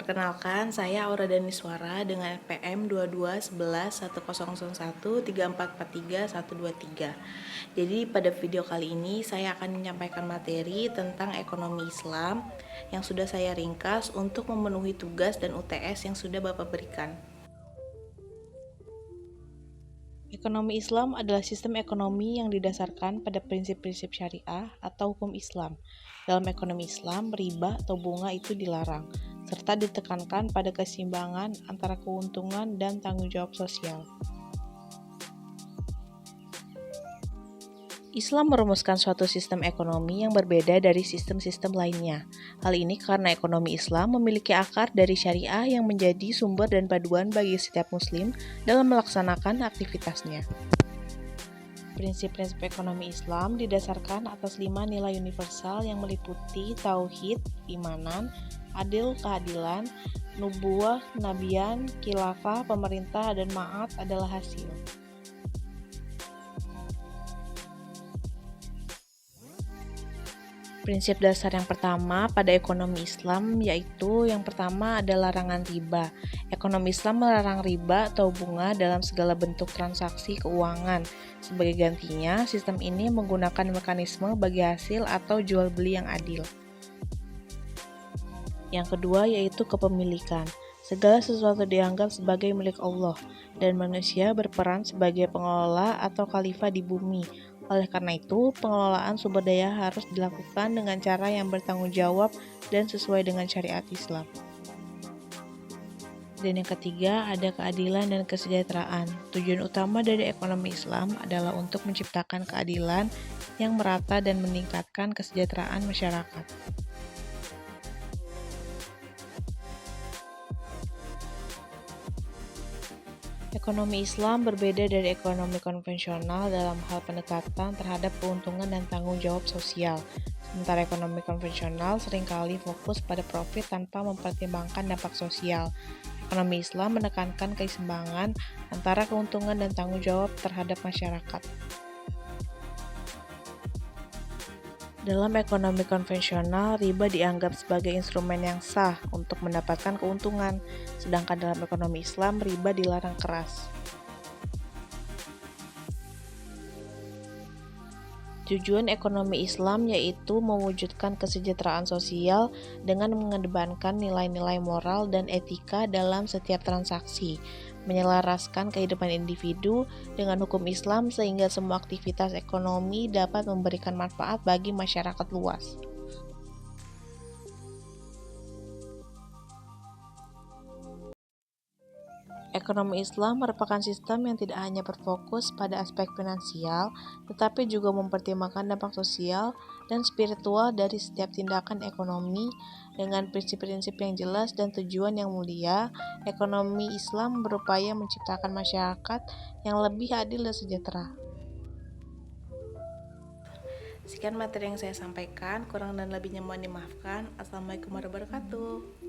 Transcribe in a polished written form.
Perkenalkan, saya Aura Daniswara dengan PM 221110013443 Jadi pada video kali ini saya akan menyampaikan materi tentang ekonomi Islam yang sudah saya ringkas untuk memenuhi tugas dan UTS yang sudah Bapak berikan. Ekonomi Islam adalah sistem ekonomi yang didasarkan pada prinsip-prinsip syariah atau hukum Islam. Dalam ekonomi Islam, riba atau bunga itu dilarang, serta ditekankan pada keseimbangan antara keuntungan dan tanggung jawab sosial. Islam merumuskan suatu sistem ekonomi yang berbeda dari sistem-sistem lainnya. Hal ini karena ekonomi Islam memiliki akar dari syariah yang menjadi sumber dan paduan bagi setiap muslim dalam melaksanakan aktivitasnya. Prinsip-prinsip ekonomi Islam didasarkan atas 5 nilai universal yang meliputi tauhid, keimanan, adil, keadilan, nubuwah, kenabian, khilafah, pemerintah, dan ma'at adalah hasil. Prinsip dasar yang pertama pada ekonomi Islam yaitu yang pertama adalah larangan riba. Ekonomi Islam melarang riba atau bunga dalam segala bentuk transaksi keuangan. Sebagai gantinya, sistem ini menggunakan mekanisme bagi hasil atau jual beli yang adil. Yang kedua yaitu kepemilikan. Segala sesuatu dianggap sebagai milik Allah dan manusia berperan sebagai pengelola atau khalifah di bumi. Oleh karena itu, pengelolaan sumber daya harus dilakukan dengan cara yang bertanggung jawab dan sesuai dengan syariat Islam. Dan yang ketiga, ada keadilan dan kesejahteraan. Tujuan utama dari ekonomi Islam adalah untuk menciptakan keadilan yang merata dan meningkatkan kesejahteraan masyarakat. Ekonomi Islam berbeda dari ekonomi konvensional dalam hal pendekatan terhadap keuntungan dan tanggung jawab sosial. Sementara ekonomi konvensional seringkali fokus pada profit tanpa mempertimbangkan dampak sosial. Ekonomi Islam menekankan keseimbangan antara keuntungan dan tanggung jawab terhadap masyarakat. Dalam ekonomi konvensional, riba dianggap sebagai instrumen yang sah untuk mendapatkan keuntungan, sedangkan dalam ekonomi Islam, riba dilarang keras. Tujuan ekonomi Islam yaitu mewujudkan kesejahteraan sosial dengan mengedepankan nilai-nilai moral dan etika dalam setiap transaksi, menyelaraskan kehidupan individu dengan hukum Islam sehingga semua aktivitas ekonomi dapat memberikan manfaat bagi masyarakat luas. Ekonomi Islam merupakan sistem yang tidak hanya berfokus pada aspek finansial, tetapi juga mempertimbangkan dampak sosial dan spiritual dari setiap tindakan ekonomi. Dengan prinsip-prinsip yang jelas dan tujuan yang mulia, ekonomi Islam berupaya menciptakan masyarakat yang lebih adil dan sejahtera. Sekian materi yang saya sampaikan, kurang dan lebihnya mohon dimaafkan. Assalamualaikum warahmatullahi wabarakatuh.